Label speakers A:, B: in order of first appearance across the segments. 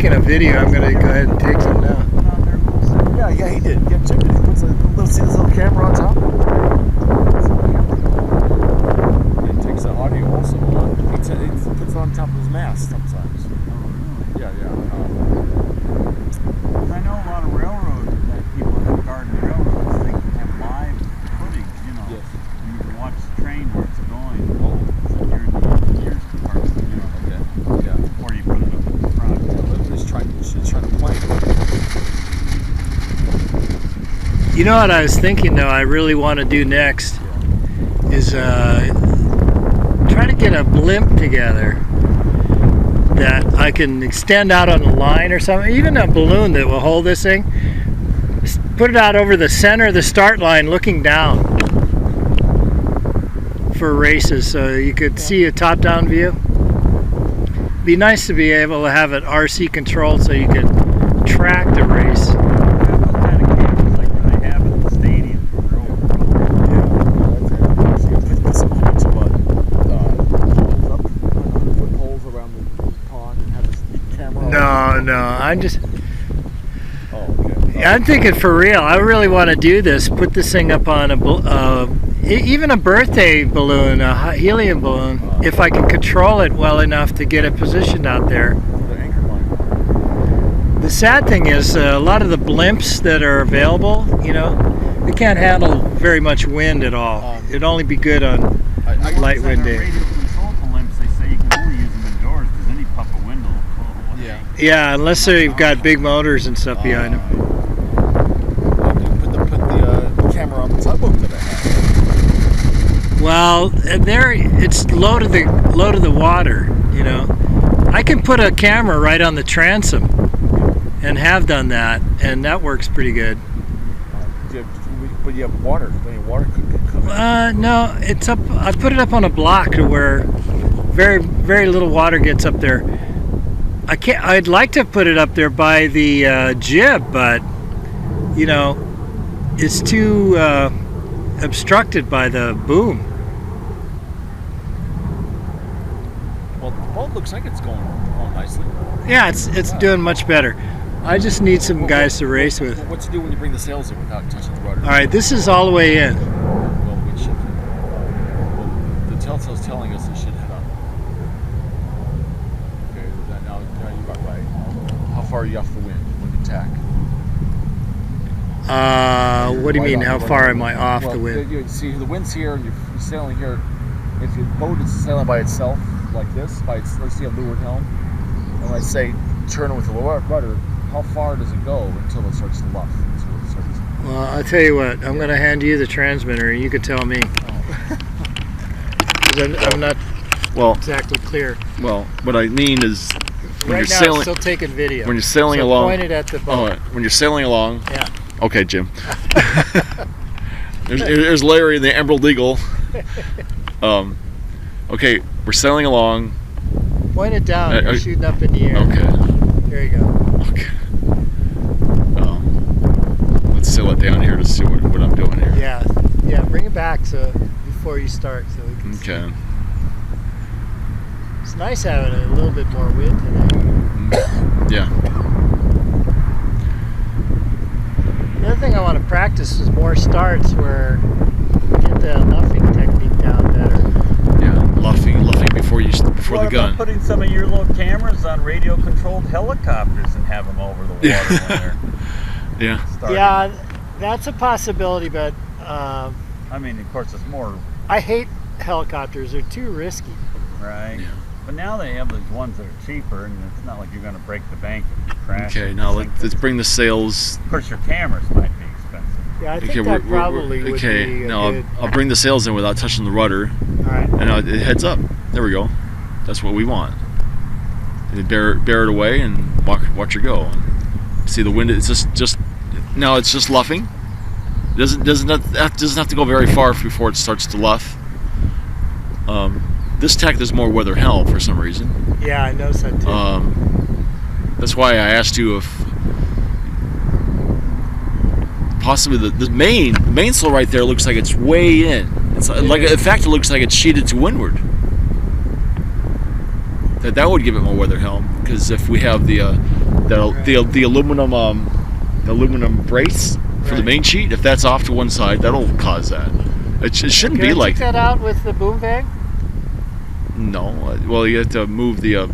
A: taking a video. I'm going to go ahead and take some now.
B: Yeah, he did. Yeah, Jim did. He puts see this little camera on top? It takes the audio also. He puts it on top of his mast sometimes. Yeah.
C: I know a lot of railroads that people that garden railroads, they can have live footage, you know.
B: Yes.
C: And you can watch the train where it's going. So you're in the engineer's department, you know.
B: Okay. Yeah.
C: Or you put it up in the front.
B: She's trying to plan.
A: You know what I was thinking though I really want to do next is try to get a blimp together that I can extend out on the line or something, even a balloon that will hold this thing. Just put it out over the center of the start line looking down for races so you could see a top-down view. Be nice to be able to have it RC controlled so you could track the race. No, I'm just.
B: Oh, okay.
A: I'm thinking for real. I really want to do this. Put this thing up on even a birthday balloon, a helium balloon, if I can control it well enough to get it positioned out there.
B: The anchor line.
A: The sad thing is a lot of the blimps that are available, you know, they can't handle very much wind at all. It'd only be good on light wind days. Yeah, unless they've got big motors and stuff behind them.
B: Put the camera on the tugboat that I have.
A: Well, it's low to the water, you know. I can put a camera right on the transom, and have done that, and that works pretty good.
B: But you have water.
A: No, it's up. I put it up on a block to where very little water gets up there. I'd like to put it up there by the jib, but you know, it's too obstructed by the boom.
B: Well, the boat looks like it's going nicely.
A: Yeah, it's doing much better. I just need some guys to race with.
B: What to do when you bring the sails in without touching the rudder?
A: All right, this is all the way in.
B: Well, we should. Well, the telltale's telling us it should head up. Now you got right. How far are you off the wind when you tack?
A: What do you mean? How far am I off the wind?
B: You see, the wind's here, and you're sailing here. If your boat is sailing by itself, like this, let's see a leeward helm, and when I say turn it with the rudder, how far does it go until it starts to luff?
A: Well, I'll tell you what. I'm going to hand you the transmitter, and you can tell me. Because I'm not exactly clear.
B: Well, what I mean is, when
A: right
B: you're
A: now,
B: sailing,
A: it's still taking video.
B: When you're sailing
A: so
B: along,
A: point it at the boat.
B: When you're sailing along.
A: Yeah.
B: Okay, Jim. there's Larry and the Emerald Eagle. Okay, we're sailing along.
A: Point it down. You're shooting up in the air.
B: Okay.
A: There you go.
B: Okay. Let's sail it down here to see what I'm doing here.
A: Yeah. Bring it back before you start, so we can see.
B: Okay.
A: It's nice having a little bit more wind today.
B: Yeah.
A: The other thing I want to practice is more starts where you get the luffing technique down better.
B: Yeah, luffing before the gun.
C: What about putting some of your little cameras on radio-controlled helicopters and have them over the water when they're starting?
A: Yeah, that's a possibility, but
C: I mean, of course, it's more.
A: I hate helicopters; they're too risky.
C: Right. Yeah. But now they have these ones that are cheaper, and it's not like you're going to break the bank if you crash.
B: Okay, now let's bring the sails.
C: Of course, your cameras might be expensive.
A: Yeah, I think that probably would be
B: now I'll bring the sails in without touching the rudder.
A: All right.
B: And now it heads up. There we go. That's what we want. And bear it away and watch her go. And see the wind. It's just now it's just luffing. It doesn't have to go very far before it starts to luff. This tack there's more weather helm for some reason.
A: Yeah, I noticed that too.
B: That's why I asked you if possibly the mainsail right there looks like it's way in. It's like, in fact, it looks like it's sheeted to windward. that would give it more weather helm, because if we have the aluminum brace for the
A: Right.
B: main sheet, if that's off to one side, that'll cause that. It shouldn't
A: Can
B: be
A: I
B: like
A: take that out with the boom bag?
B: no. Well, you have to move the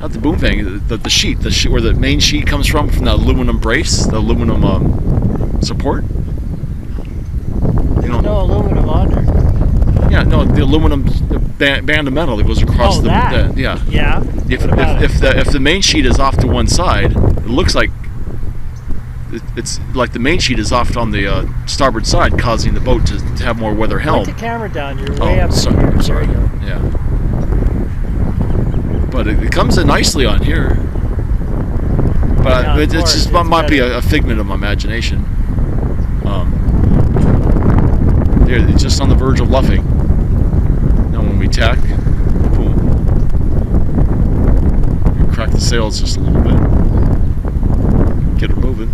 B: not the boom thing, the sheet where the main sheet comes from the aluminum brace, the aluminum support.
A: There's no aluminum on there.
B: Yeah, no, the aluminum band of metal that goes across
A: Oh, that.
B: yeah.
A: Yeah.
B: If
A: What about it?
B: the main sheet is off to one side, it looks like it's like the main sheet is off on the starboard side, causing the boat to have more weather helm.
A: Point the camera down. You're way up
B: sorry,
A: here.
B: sorry.
A: There you go.
B: Yeah. But it comes in nicely on here. But
A: Yeah, of
B: it's
A: course,
B: just
A: it's
B: might be
A: better.
B: a figment of my imagination. There, it's just on the verge of luffing. Now when we tack, boom. We crack the sails just a little bit. Get it moving.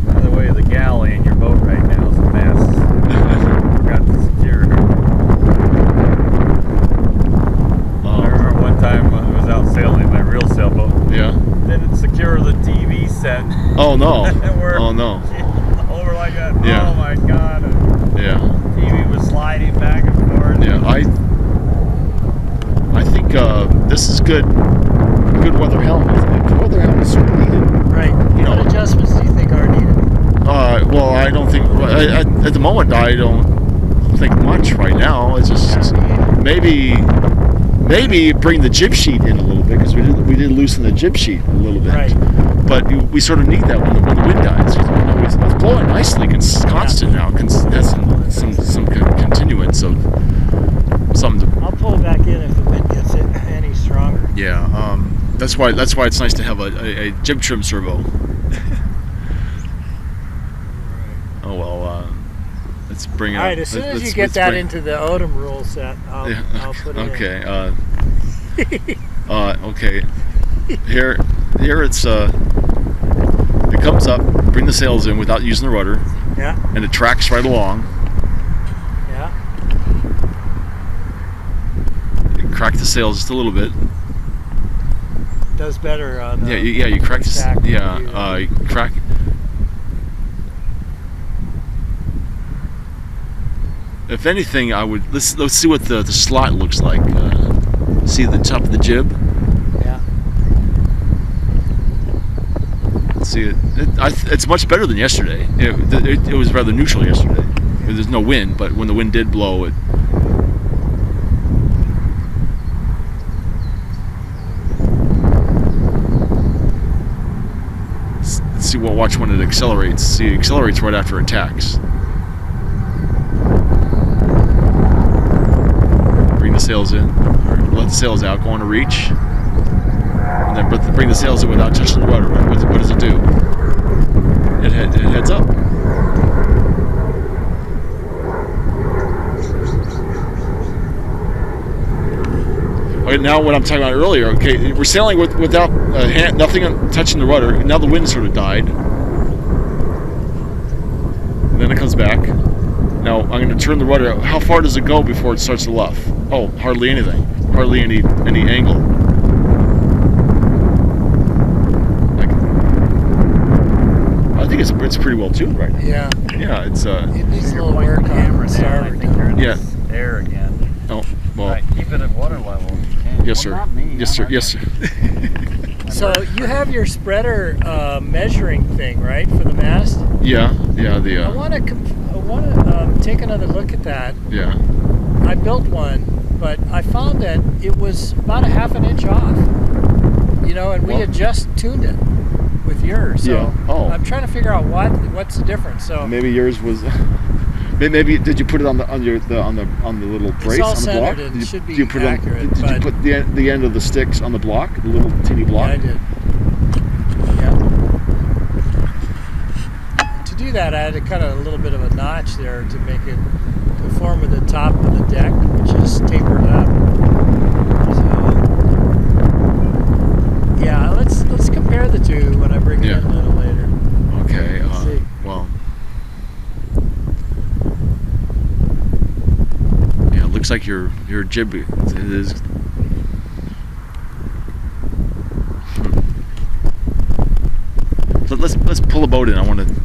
C: By the way, the galley in your boat right now is a mess. Forgot to secure it. I remember one time when I was out sailing in my real sailboat,
B: Yeah.
C: didn't secure the TV set.
B: Oh no.
C: We're
B: Oh no.
C: over like that.
B: Yeah.
C: Oh my god.
B: Yeah.
C: TV was sliding back and forth.
B: Yeah. I think this is good weather helm. Good weather helm is sort of needed.
A: Right.
B: You know.
A: What adjustments do you think are needed?
B: Well, I don't think at the moment I don't think much right now. It's just maybe bring the jib sheet in a little bit, because we did loosen the jib sheet a little bit.
A: Right.
B: But we sort of need that when the wind dies. It's blowing nicely, constant now. Has some continuance of something.
A: I'll pull it back in if the wind gets it any stronger.
B: Yeah. That's why it's nice to have a jib trim servo. Oh well. Let's bring it.
A: All right. As soon as you get that into the ODOM rule set, I'll put it
B: okay.
A: in.
B: Okay. Here it's it comes up. Bring the sails in without using the rudder,
A: Yeah.
B: and it tracks right along.
A: Yeah.
B: You crack the sails just a little bit.
A: Does better on the
B: You crack the
A: stack
B: you crack. If anything, I would let's see what the slot looks like. See the top of the jib.
A: Yeah.
B: See it. It's much better than yesterday. It was rather neutral yesterday. There's no wind, but when the wind did blow, it. Let's see. Well, watch when it accelerates. See, it accelerates right after it tacks. Bring the sails in, or let the sails out. Go on a reach, and then bring the sails in without touching the rudder. What does it do? It heads up. Okay, now what I'm talking about earlier. Okay, we're sailing without nothing touching the rudder. Now the wind sort of died. And then it comes back. Now I'm going to turn the rudder. How far does it go before it starts to luff? Oh, hardly anything. Hardly any angle. I think it's pretty well tuned right now.
A: Yeah.
B: Yeah, it's
A: It needs a
C: You're
A: little
C: pointing
A: work
C: the
A: on
C: camera
A: the
C: down. I
A: starboard.
C: think you're in
B: Yeah.
C: this air again.
B: oh well.
C: Right, keep it at water level if you can.
B: Yes,
C: Well,
B: sir.
C: not me.
B: Yes, sir.
C: I'm
B: Yes, sir.
A: So you have your spreader measuring thing, right, for the mast?
B: Yeah.
A: I
B: The
A: want to take another look at that.
B: yeah.
A: I built one, but I found that it was about a half an inch off. You know, and we
B: Well-
A: had just tuned it with yours. So
B: Yeah. Oh.
A: I'm trying to figure out what's the difference. So
B: Maybe yours was. Maybe did you put it on the little brace
A: all
B: on the block?
A: centered and
B: Did you,
A: should be
B: did you put it
A: accurate,
B: on, did you
A: but-
B: put the end of the sticks on the block, the little teeny block?
A: yeah, I did. Yeah. To do that, I had to cut a little bit of a notch there to make it conform with the top of the deck, which is tapered up. So, yeah, let's compare the two when I bring it
B: Yeah.
A: in a little later.
B: Okay.
A: Let's see.
B: Well. looks like your jib is. Let's pull a boat in. I want to.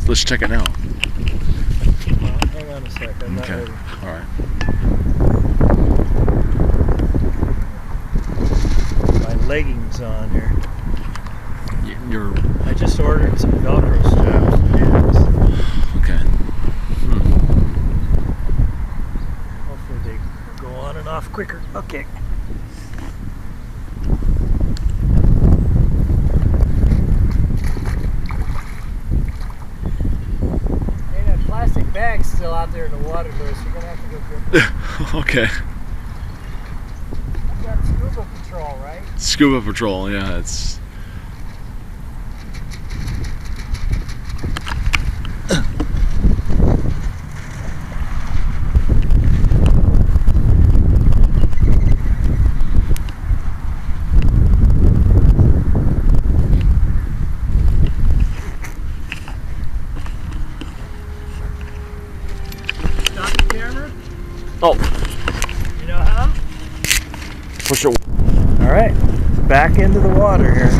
B: Let's check it now.
A: Hang on a sec. I'm not
B: Okay.
A: ready.
B: All right.
A: My leggings on here.
B: You're
A: I just ordered some Velcro straps.
B: okay.
A: Hopefully they go on and off quicker. Okay. Hey, that plastic bag's still out there in the water, though, so you're gonna have to go get it.
B: Okay.
A: You got scuba patrol, right?
B: Scuba patrol. Yeah, it's.
A: Stop the camera.
B: Oh,
A: You know how?
B: push it.
A: All right, back into the water here.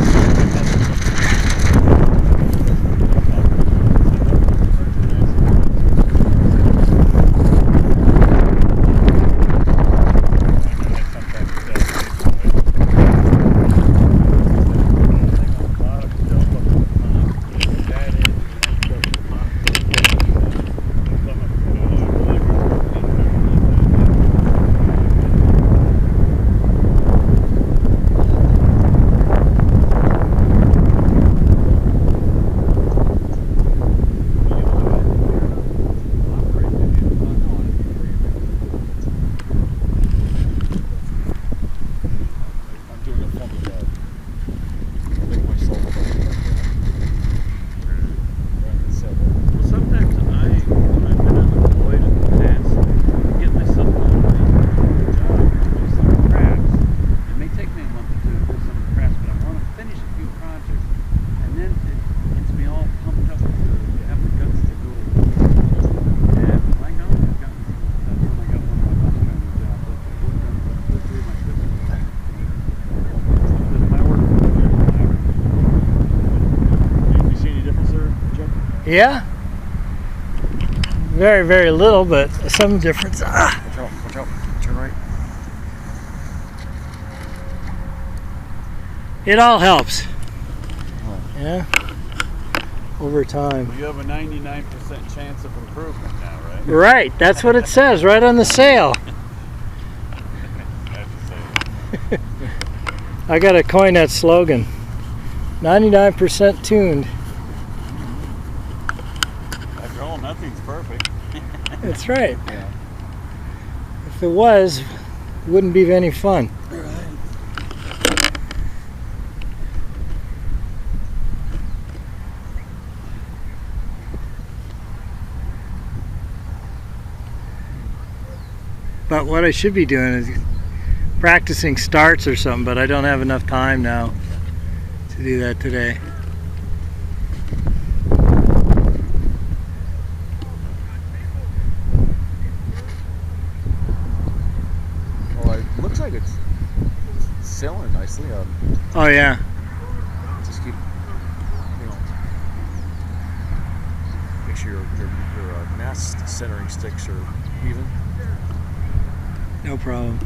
A: Yeah. Very, very little, but some difference. Ah.
B: Watch out. Turn right.
A: It all helps. Yeah. Over time.
C: You have a 99% chance of improvement now, right?
A: Right. That's what it says right on the sail. I gotta coin that slogan. 99% tuned.
C: After all, nothing's perfect.
A: That's right.
C: Yeah.
A: If it was, it wouldn't be any fun. But what I should be doing is practicing starts or something, but I don't have enough time now to do that today.
B: Oh, it looks like it's sailing nicely.
A: Oh yeah.
B: Just keep, make sure your mast centering sticks are even.
A: No problem.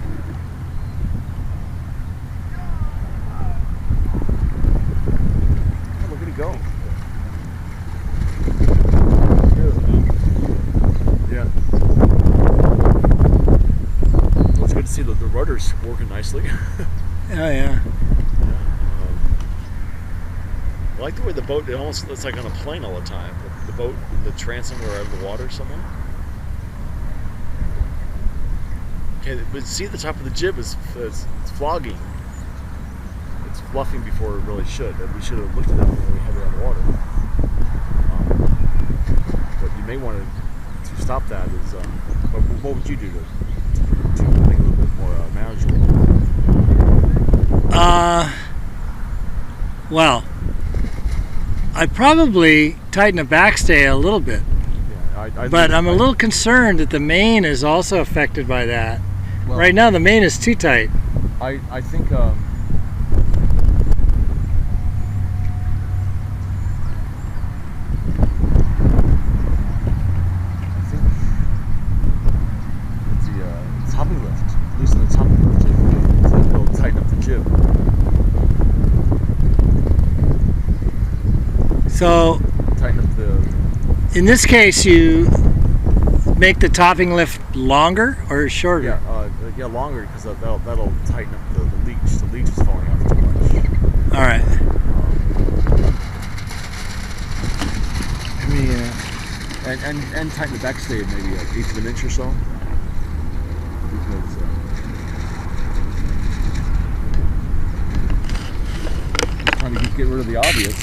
B: Oh, look at it go. Yeah. Well, it's good to see that the rudder's working nicely.
A: Oh yeah.
B: I like the way the boat, it almost looks like on a plane all the time. The boat, the transom, are out of the water somewhere. Okay, but see the top of the jib is it's flogging. It's fluffing before it really should. And we should have looked at that when we had it on the water. What you may want to stop that is, what would you do to make it a little bit more manageable?
A: Well, I'd probably tighten the backstay a little bit.
B: Yeah,
A: But I'm a little concerned that the main is also affected by that.
B: Well,
A: Right now the main is too tight.
B: I think it's the topping lift. Loosen the topping lift, so it'll tighten up the jib.
A: So
B: Tighten up the.
A: in this case, you make the topping lift longer or shorter?
B: Yeah, longer because that'll tighten up the leech. The leech is falling off too much.
A: All right.
B: And tighten the backstay maybe an eighth of an inch or so. Because just trying to get rid of the obvious.